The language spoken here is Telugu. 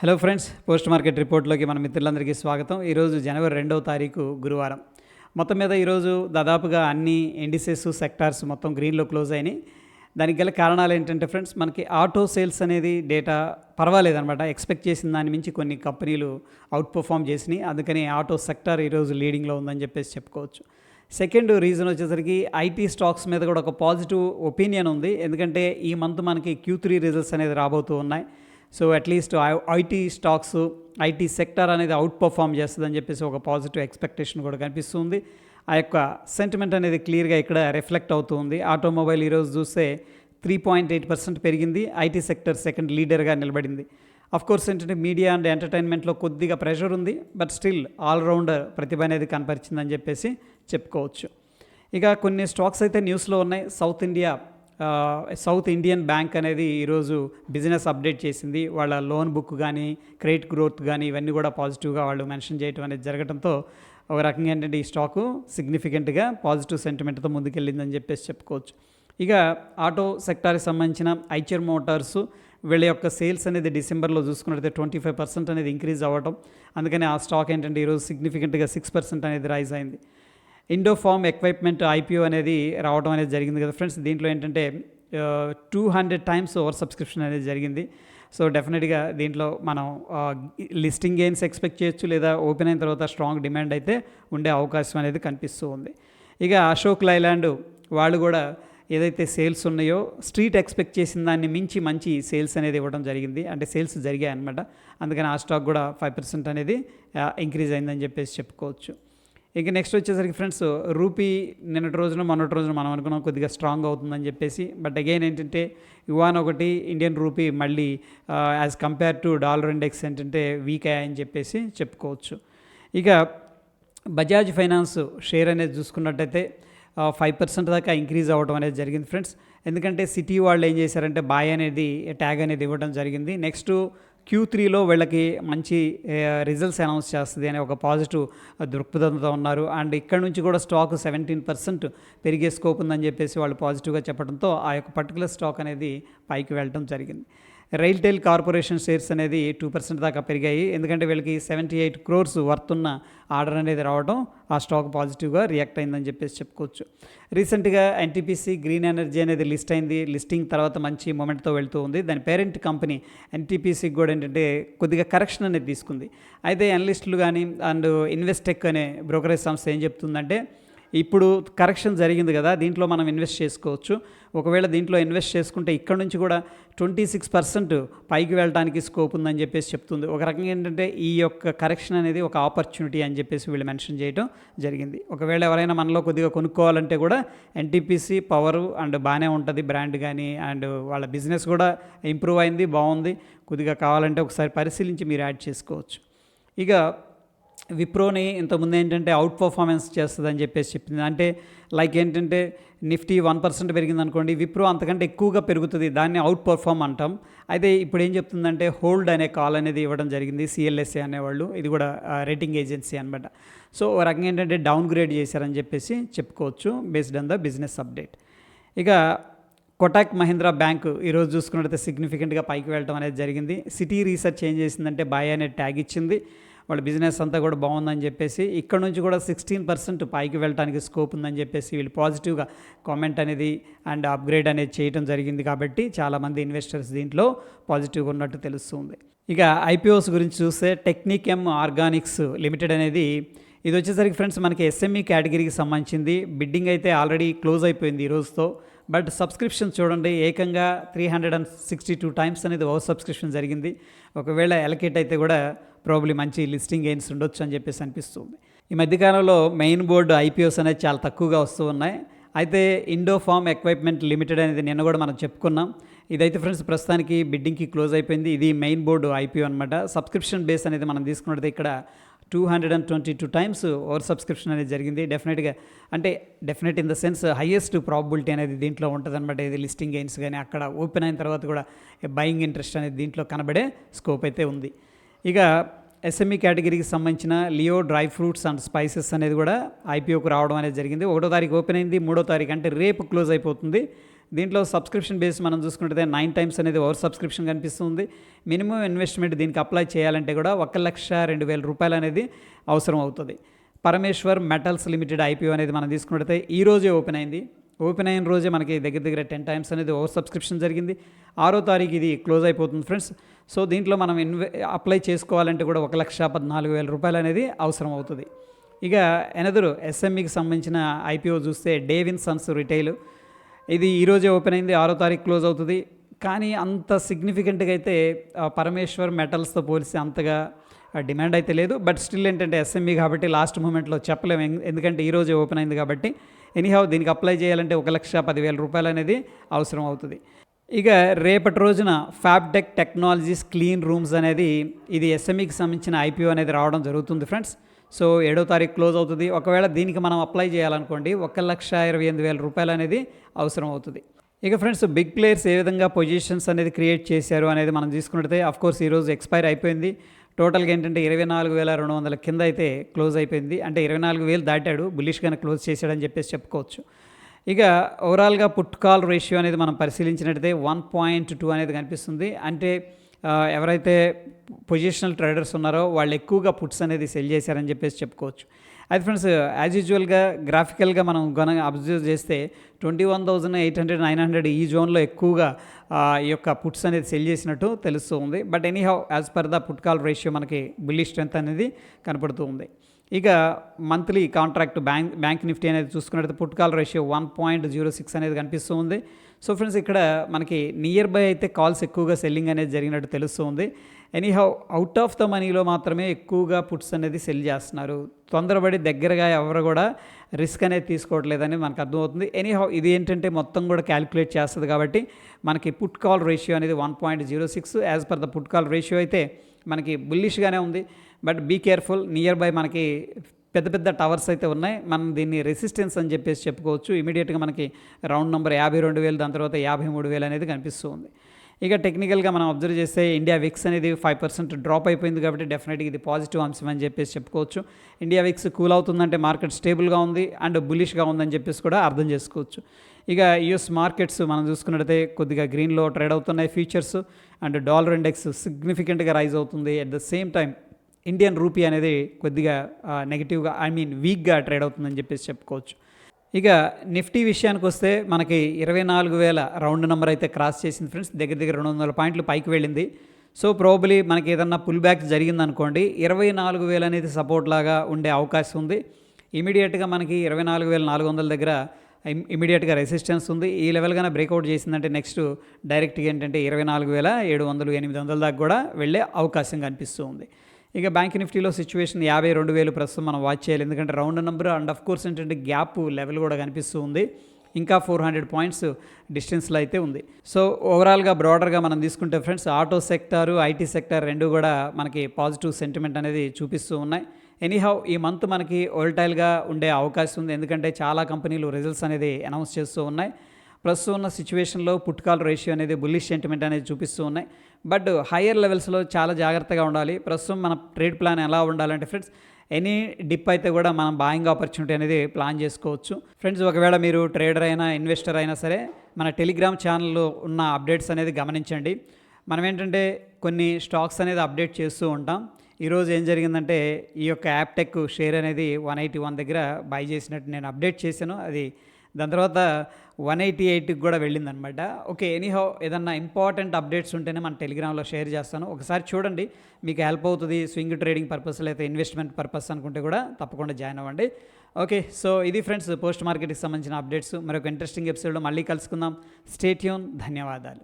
హలో ఫ్రెండ్స్, పోస్ట్ మార్కెట్ రిపోర్ట్లోకి మన మిత్రులందరికీ స్వాగతం. ఈరోజు జనవరి 2వ తారీఖు గురువారం. మొత్తం మీద ఈరోజు దాదాపుగా అన్ని ఇండిసెస్ సెక్టార్స్ మొత్తం గ్రీన్లో క్లోజ్ అయినాయి. దానికి గల కారణాలు ఏంటంటే ఫ్రెండ్స్, మనకి ఆటో సేల్స్ అనేది డేటా పర్వాలేదన్నమాట. ఎక్స్పెక్ట్ చేసిన దాని మించి కొన్ని కంపెనీలు అవుట్ పర్ఫామ్ చేసినాయి. అందుకని ఆటో సెక్టార్ ఈరోజు లీడింగ్లో ఉందని చెప్పేసి చెప్పుకోవచ్చు. సెకండ్ రీజన్ వచ్చేసరికి ఐటీ స్టాక్స్ మీద కూడా ఒక పాజిటివ్ ఒపీనియన్ ఉంది. ఎందుకంటే ఈ మంత్ మనకి Q3 రిజల్ట్స్ అనేది రాబోతూ ఉన్నాయి. So at least IT stocks, IT sector అనేది అవుట్ పర్ఫామ్ చేస్తుందని చెప్పేసి ఒక పాజిటివ్ ఎక్స్పెక్టేషన్ కూడా కనిపిస్తుంది. ఆ యొక్క సెంటిమెంట్ అనేది క్లియర్గా ఇక్కడ రిఫ్లెక్ట్ అవుతుంది. ఆటోమొబైల్ ఈరోజు చూస్తే 3.8% పెరిగింది. ఐటీ సెక్టర్ సెకండ్ లీడర్గా నిలబడింది. కోర్స్ ఏంటంటే మీడియా అండ్ ఎంటర్టైన్మెంట్లో కొద్దిగా ప్రెషర్ ఉంది, బట్ స్టిల్ ఆల్రౌండర్ ప్రతిభ అనేది కనపరిచిందని చెప్పేసి చెప్పుకోవచ్చు. ఇక కొన్ని స్టాక్స్ అయితే న్యూస్లో ఉన్నాయి. సౌత్ ఇండియన్ బ్యాంక్ అనేది ఈరోజు బిజినెస్ అప్డేట్ చేసింది. వాళ్ళ లోన్ బుక్ కానీ, క్రెడిట్ గ్రోత్ కానీ ఇవన్నీ కూడా పాజిటివ్గా వాళ్ళు మెన్షన్ చేయడం అనేది జరగడంతో ఒక రకంగా ఏంటంటే ఈ స్టాకు సిగ్నిఫికెంట్గా పాజిటివ్ సెంటిమెంట్తో ముందుకెళ్ళిందని చెప్పేసి చెప్పుకోవచ్చు. ఇక ఆటో సెక్టార్కి సంబంధించిన ఐచర్ మోటార్స్ వీళ్ళ యొక్క సేల్స్ అనేది డిసెంబర్లో చూసుకున్నట్లయితే 25% అనేది ఇంక్రీజ్ అవ్వడం. అందుకని ఆ స్టాక్ ఏంటంటే ఈరోజు సిగ్నిఫికెంట్గా 6% అనేది రైజ్ అయింది. ఇండోఫార్మ్ ఎక్విప్మెంట్ IPO అనేది రావడం అనేది జరిగింది కదా ఫ్రెండ్స్. దీంట్లో ఏంటంటే 200 times ఓవర్ సబ్స్క్రిప్షన్ అనేది జరిగింది. సో డెఫినెట్గా దీంట్లో మనం లిస్టింగ్ గెయిన్స్ ఎక్స్పెక్ట్ చేయొచ్చు, లేదా ఓపెన్ అయిన తర్వాత స్ట్రాంగ్ డిమాండ్ అయితే ఉండే అవకాశం అనేది కనిపిస్తూ ఉంది. ఇక అశోక్ లైలాండ్ వాళ్ళు కూడా ఏదైతే సేల్స్ ఉన్నాయో స్ట్రీట్ ఎక్స్పెక్ట్ చేసిన దాన్ని మించి మంచి సేల్స్ అనేది ఇవ్వడం జరిగింది. అంటే సేల్స్ జరిగాయి అనమాట. అందుకని ఆ స్టాక్ కూడా 5% అనేది ఇంక్రీజ్ అయిందని చెప్పేసి చెప్పుకోవచ్చు. ఇక నెక్స్ట్ వచ్చేసరికి ఫ్రెండ్స్, రూపీ మొన్నటి రోజున మనం అనుకున్నాం కొద్దిగా స్ట్రాంగ్ అవుతుందని చెప్పేసి. బట్ అగైన్ ఏంటంటే యువాన్ ఒకటి, ఇండియన్ రూపీ మళ్ళీ as compare to dollar index ఏంటంటే వీక్ అయ్యాయని చెప్పేసి చెప్పుకోవచ్చు. ఇక బజాజ్ ఫైనాన్స్ షేర్ అనేది చూసుకున్నట్టయితే 5% దాకా ఇంక్రీజ్ అవ్వడం అనేది జరిగింది ఫ్రెండ్స్. ఎందుకంటే సిటీ వాళ్ళు ఏం చేశారంటే బాయ్ అనేది ట్యాగ్ అనేది ఇవ్వడం జరిగింది. నెక్స్ట్ Q3లో వీళ్ళకి మంచి రిజల్ట్స్ అనౌన్స్ చేస్తుంది అనే ఒక పాజిటివ్ దృక్పథంతో ఉన్నారు. అండ్ ఇక్కడ నుంచి కూడా స్టాక్ 17% పెరిగే స్కోప్ ఉందని చెప్పేసి వాళ్ళు పాజిటివ్గా చెప్పడంతో ఆ యొక్క పర్టికులర్ స్టాక్ అనేది పైకి వెళ్ళడం జరిగింది. రైల్టెల్ కార్పొరేషన్ షేర్స్ అనేది 2% దాకా పెరిగాయి. ఎందుకంటే వీళ్ళకి 78 crores వర్త్ ఉన్న ఆర్డర్ అనేది రావడం ఆ స్టాక్ పాజిటివ్గా రియాక్ట్ అయిందని చెప్పేసి చెప్పుకోవచ్చు. రీసెంట్గా NTPC గ్రీన్ ఎనర్జీ అనేది లిస్ట్ అయింది. లిస్టింగ్ తర్వాత మంచి మూమెంట్తో వెళ్తూ ఉంది. దాని పేరెంట్ కంపెనీ NTPCకి కూడా ఏంటంటే కొద్దిగా కరెక్షన్ అనేది తీసుకుంది. అయితే అనలిస్టులు కానీ అండ్ ఇన్వెస్టెక్ అనే బ్రోకరేజ్ సంస్థ ఏం చెప్తుందంటే, ఇప్పుడు కరెక్షన్ జరిగింది కదా, దీంట్లో మనం ఇన్వెస్ట్ చేసుకోవచ్చు. ఒకవేళ దీంట్లో ఇన్వెస్ట్ చేసుకుంటే ఇక్కడ నుంచి కూడా 26% పైకి వెళ్ళడానికి స్కోప్ ఉందని చెప్పేసి చెప్తుంది. ఒక రకంగా ఏంటంటే ఈ యొక్క కరెక్షన్ అనేది ఒక ఆపర్చునిటీ అని చెప్పేసి వీళ్ళు మెన్షన్ చేయడం జరిగింది. ఒకవేళ ఎవరైనా మనలో కొద్దిగా కొనుక్కోవాలంటే కూడా NTPC పవర్ అండ్ బాగానే ఉంటుంది బ్రాండ్ కానీ, అండ్ వాళ్ళ బిజినెస్ కూడా ఇంప్రూవ్ అయింది, బాగుంది. కొద్దిగా కావాలంటే ఒకసారి పరిశీలించి మీరు యాడ్ చేసుకోవచ్చు. ఇక విప్రోని ఇంతకుముందు ఏంటంటే అవుట్ పర్ఫార్మెన్స్ చేస్తుందని చెప్పేసి చెప్పింది. అంటే లైక్ ఏంటంటే నిఫ్టీ 1% పెరిగింది అనుకోండి, విప్రో అంతకంటే ఎక్కువగా పెరుగుతుంది, దాన్ని అవుట్ పర్ఫార్మ్ అంటాం. అయితే ఇప్పుడు ఏం చెప్తుందంటే హోల్డ్ అనే కాల్ అనేది ఇవ్వడం జరిగింది CLSA అనేవాళ్ళు. ఇది కూడా రేటింగ్ ఏజెన్సీ అనమాట. సో ఒక రకంగా ఏంటంటే డౌన్ గ్రేడ్ చేశారని చెప్పేసి చెప్పుకోవచ్చు based on the business update. ఇక కోటక్ మహీంద్రా బ్యాంక్ ఈరోజు చూసుకున్నట్లయితే సిగ్నిఫికెంట్గా పైకి వెళ్ళడం అనేది జరిగింది. సిటీ రీసెర్చ్ ఏం చేసిందంటే బాయ్ అనే ట్యాగ్ ఇచ్చింది. వాళ్ళ బిజినెస్ అంతా కూడా బాగుందని చెప్పేసి ఇక్కడ నుంచి కూడా 16% పైకి వెళ్ళడానికి స్కోప్ ఉందని చెప్పేసి వీళ్ళు పాజిటివ్గా కామెంట్ అనేది అండ్ అప్గ్రేడ్ అనేది చేయడం జరిగింది. కాబట్టి చాలామంది ఇన్వెస్టర్స్ దీంట్లో పాజిటివ్గా ఉన్నట్టు తెలుస్తుంది. ఇక IPOs గురించి చూస్తే టెక్నికెమ్ ఆర్గానిక్స్ లిమిటెడ్ అనేది ఇది వచ్చేసరికి ఫ్రెండ్స్ మనకి SME కేటగిరీకి సంబంధించింది. బిడ్డింగ్ అయితే ఆల్రెడీ క్లోజ్ అయిపోయింది ఈ రోజుతో. బట్ సబ్స్క్రిప్షన్ చూడండి, ఏకంగా 362 times అనేది ఓవర్ సబ్స్క్రిప్షన్ జరిగింది. ఒకవేళ ఎలకేట్ అయితే కూడా ప్రాబ్లీ మంచి లిస్టింగ్ గెయిన్స్ ఉండొచ్చు అని చెప్పేసి అనిపిస్తుంది. ఈ మధ్యకాలంలో మెయిన్ బోర్డు IPOs అనేది చాలా తక్కువగా వస్తూ ఉన్నాయి. అయితే ఇండోఫార్మ్ ఎక్విప్మెంట్ లిమిటెడ్ అనేది నిన్న కూడా మనం చెప్పుకున్నాం. ఇదైతే ఫ్రెండ్స్ ప్రస్తుతానికి బిడ్డింగ్కి క్లోజ్ అయిపోయింది. ఇది మెయిన్ బోర్డు IPO అనమాట. సబ్స్క్రిప్షన్ బేస్ అనేది మనం తీసుకున్నట్లయితే ఇక్కడ 222 times ఓవర్ సబ్స్క్రిప్షన్ అనేది జరిగింది. Definite in the sense highest probability అనేది దీంట్లో ఉంటుంది అనమాట. ఇది లిస్టింగ్ గెయిన్స్ కానీ అక్కడ ఓపెన్ అయిన తర్వాత కూడా బయింగ్ ఇంట్రెస్ట్ అనేది దీంట్లో కనబడే స్కోప్ అయితే ఉంది. ఇక SME కేటగిరీకి సంబంధించిన Leo dry fruits and spices అనేది కూడా IPOకు రావడం అనేది జరిగింది. 1వ తారీఖు ఓపెన్ అయింది, 3వ తారీఖు అంటే రేపు క్లోజ్ అయిపోతుంది. దీంట్లో సబ్స్క్రిప్షన్ బేస్ మనం చూసుకుంటే 9 టైమ్స్ అనేది ఓవర్ సబ్స్క్రిప్షన్ కనిపిస్తుంది. మినిమం ఇన్వెస్ట్మెంట్ దీనికి అప్లై చేయాలంటే కూడా 1,02,000 రూపాయలు అనేది అవసరం అవుతుంది. పరమేశ్వర్ మెటల్స్ లిమిటెడ్ ఐపీఓ అనేది మనం తీసుకుంటే ఈ రోజే ఓపెన్ అయింది. ఓపెన్ అయిన రోజే మనకి దగ్గర 10 టైమ్స్ అనేది ఓవర్ సబ్స్క్రిప్షన్ జరిగింది. 6వ తారీఖు ఇది క్లోజ్ అయిపోతుంది ఫ్రెండ్స్. సో దీంట్లో మనం అప్లై చేసుకోవాలంటే కూడా 1,14,000 రూపాయలు అనేది అవసరం అవుతుంది. ఇక ఎనదరు ఎస్ఎంఈకి సంబంధించిన ఐపీఓ చూస్తే డేవిన్ సన్స్ రిటైల్, ఇది ఈరోజే ఓపెన్ అయింది, 6వ తారీఖు క్లోజ్ అవుతుంది. కానీ అంత సిగ్నిఫికెంట్గా అయితే పరమేశ్వర్ మెటల్స్తో పోలిస్తే అంతగా డిమాండ్ అయితే లేదు. బట్ స్టిల్ ఏంటంటే ఎస్ఎంఈ కాబట్టి లాస్ట్ మూమెంట్లో చెప్పలేము, ఎందుకంటే ఈరోజే ఓపెన్ అయింది కాబట్టి. ఎనీహౌ దీనికి అప్లై చేయాలంటే 1,10,000 రూపాయలు అనేది అవసరం అవుతుంది. ఇక రేపటి రోజున ఫ్యాబ్టెక్ టెక్నాలజీస్ క్లీన్ రూమ్స్ అనేది ఇది ఎస్ఎంఈకి సంబంధించిన ఐపీఓ అనేది రావడం జరుగుతుంది ఫ్రెండ్స్. సో 7వ తారీఖు క్లోజ్ అవుతుంది. ఒకవేళ దీనికి మనం అప్లై చేయాలనుకోండి 1,28,000 రూపాయలు అనేది అవసరం అవుతుంది. ఇక ఫ్రెండ్స్ బిగ్ ప్లేయర్స్ ఏ విధంగా పొజిషన్స్ అనేది క్రియేట్ చేశారు అనేది మనం తీసుకున్నట్లయితే అఫ్కోర్స్ ఈరోజు ఎక్స్పైర్ అయిపోయింది. టోటల్గా ఏంటంటే 24,200 కింద అయితే క్లోజ్ అయిపోయింది. అంటే 24,000 దాటాడు, బుల్లిష్గానే క్లోజ్ చేశాడని చెప్పేసి చెప్పుకోవచ్చు. ఇక ఓవరాల్గా పుట్ కాల్ రేషియో అనేది మనం పరిశీలించినట్టయితే 1.2 అనేది కనిపిస్తుంది. అంటే ఎవరైతే పొజిషనల్ ట్రేడర్స్ ఉన్నారో వాళ్ళు ఎక్కువగా పుట్స్ అనేది సెల్ చేశారని చెప్పేసి చెప్పుకోవచ్చు. అయితే ఫ్రెండ్స్ యాజ్ యూజువల్గా గ్రాఫికల్గా మనం అబ్జర్వ్ చేస్తే 21,800 900 ఈ జోన్లో ఎక్కువగా ఈ యొక్క పుట్స్ అనేది సెల్ చేసినట్టు తెలుస్తూ ఉంది. But anyhow as per the put call ratio మనకి బుల్లిష్ స్ట్రెంత్ అనేది కనపడుతూ ఉంది. ఇక మంత్లీ కాంట్రాక్ట్ బ్యాంక్ నిఫ్టీ అనేది చూసుకున్నట్లయితే పుట్ కాల్ రేషియో 1.06 అనేది కనిపిస్తూ ఉంది. సో ఫ్రెండ్స్ ఇక్కడ మనకి నియర్ బై అయితే కాల్స్ ఎక్కువగా సెల్లింగ్ అనేది జరిగినట్టు తెలుస్తూ ఉంది. ఎనీహౌ అవుట్ ఆఫ్ ద మనీలో మాత్రమే ఎక్కువగా పుట్స్ అనేది సెల్ చేస్తున్నారు. తొందరపడి దగ్గరగా ఎవరు కూడా రిస్క్ అనేది తీసుకోవట్లేదని మనకు అర్థమవుతుంది. ఎనీహౌ ఇది ఏంటంటే మొత్తం కూడా క్యాలిక్యులేట్ చేస్తుంది కాబట్టి మనకి పుట్ కాల్ రేషియో అనేది 1.06 as per the put call ratio అయితే మనకి బుల్లిష్గానే ఉంది. But be careful, nearby మనకి పెద్ద పెద్ద టవర్స్ అయితే ఉన్నాయి. మనం దీన్ని రెసిస్టెన్స్ అని చెప్పేసి చెప్పుకోవచ్చు. ఇమీడియట్గా మనకి రౌండ్ నెంబర్ 52,000, దాని తర్వాత 53,000 అనేది కనిపిస్తూ ఉంది. ఇక టెక్నికల్గా మనం అబ్జర్వ్ చేస్తే ఇండియా విక్స్ అనేది 5% డ్రాప్ అయిపోయింది కాబట్టి డెఫినెట్గా ఇది పాజిటివ్ అంశం అని చెప్పేసి చెప్పుకోవచ్చు. ఇండియా విక్స్ కూల్ అవుతుందంటే మార్కెట్ స్టేబుల్గా ఉంది అండ్ బుల్లిష్గా ఉందని చెప్పేసి కూడా అర్థం చేసుకోవచ్చు. ఇక యూఎస్ మార్కెట్స్ మనం చూసుకున్నట్టయితే కొద్దిగా గ్రీన్లో ట్రేడ్ అవుతున్నాయి ఫ్యూచర్స్, అండ్ డాలర్ ఇండెక్స్ సిగ్నిఫికెంట్గా రైజ్ అవుతుంది. At the same time Indian rupee అనేది కొద్దిగా నెగిటివ్గా వీక్గా ట్రేడ్ అవుతుందని చెప్పేసి చెప్పుకోవచ్చు. ఇక నిఫ్టీ విషయానికి వస్తే మనకి 24,000 రౌండ్ నెంబర్ అయితే క్రాస్ చేసింది ఫ్రెండ్స్. దగ్గర 200 పాయింట్లు పైకి వెళ్ళింది. సో ప్రాబబ్లీ మనకి ఏదన్నా పుల్ బ్యాక్ జరిగిందనుకోండి 24,000 అనేది సపోర్ట్ లాగా ఉండే అవకాశం ఉంది. ఇమీడియట్గా మనకి 24,400 దగ్గర ఇమీడియట్గా రెసిస్టెన్స్ ఉంది. ఈ లెవెల్గానే బ్రేక్అవుట్ చేసిందంటే నెక్స్ట్ డైరెక్ట్గా ఏంటంటే 24,700 800 దాకా కూడా వెళ్ళే అవకాశం కనిపిస్తూ ఉంది. ఇక బ్యాంక్ నిఫ్టీలో సిచ్యువేషన్ 52,000 ప్రస్తుతం మనం వాచ్ చేయాలి, ఎందుకంటే round number and of course ఏంటంటే గ్యాప్ లెవెల్ కూడా కనిపిస్తూ ఉంది. ఇంకా 400 పాయింట్స్ డిస్టెన్స్లో అయితే ఉంది. సో ఓవరాల్గా బ్రాడర్గా మనం తీసుకుంటే friends auto sector, IT sector రెండు కూడా మనకి పాజిటివ్ సెంటిమెంట్ అనేది చూపిస్తూ ఉన్నాయి. ఎనీహౌ ఈ మంత్ మనకి వోల్టైల్గా ఉండే అవకాశం ఉంది, ఎందుకంటే చాలా కంపెనీలు రిజల్ట్స్ అనేది అనౌన్స్ చేస్తూ ఉన్నాయి. ప్రస్తుతం ఉన్న సిచ్యువేషన్లో పుట్ కాల్ రేషియో అనేది బుల్లిష్ సెంటిమెంట్ అనేది చూపిస్తూ ఉన్నాయి. బట్ హయ్యర్ లెవెల్స్లో చాలా జాగ్రత్తగా ఉండాలి. ప్రస్తుతం మన ట్రేడ్ ప్లాన్ ఎలా ఉండాలంటే ఫ్రెండ్స్ ఎనీ డిప్ అయితే కూడా మనం బాయింగ్ ఆపర్చునిటీ అనేది ప్లాన్ చేసుకోవచ్చు. ఫ్రెండ్స్ ఒకవేళ మీరు ట్రేడర్ అయినా ఇన్వెస్టర్ అయినా సరే మన టెలిగ్రామ్ ఛానల్లో ఉన్న అప్డేట్స్ అనేది గమనించండి. మనం ఏంటంటే కొన్ని స్టాక్స్ అనేది అప్డేట్ చేస్తూ ఉంటాం. ఈరోజు ఏం జరిగిందంటే ఈ యొక్క యాప్టెక్ షేర్ అనేది 181 దగ్గర బై చేసినట్టు నేను అప్డేట్ చేశాను. అది దాని తర్వాత 188కి కూడా వెళ్ళిందనమాట. ఓకే, ఎనీహౌ ఏదన్నా ఇంపార్టెంట్ అప్డేట్స్ ఉంటేనే మన టెలిగ్రామ్లో షేర్ చేస్తాను, ఒకసారి చూడండి, మీకు హెల్ప్ అవుతుంది. స్వింగ్ ట్రేడింగ్ పర్పస్ లేదా ఇన్వెస్ట్మెంట్ పర్పస్ అనుకుంటే కూడా తప్పకుండా జాయిన్ అవ్వండి. ఓకే, సో ఇది ఫ్రెండ్స్ పోస్ట్ మార్కెట్కి సంబంధించిన అప్డేట్స్. మరొక ఇంట్రెస్టింగ్ ఎపిసోడ్లో మళ్ళీ కలుసుకుందాం. Stay tune. ధన్యవాదాలు.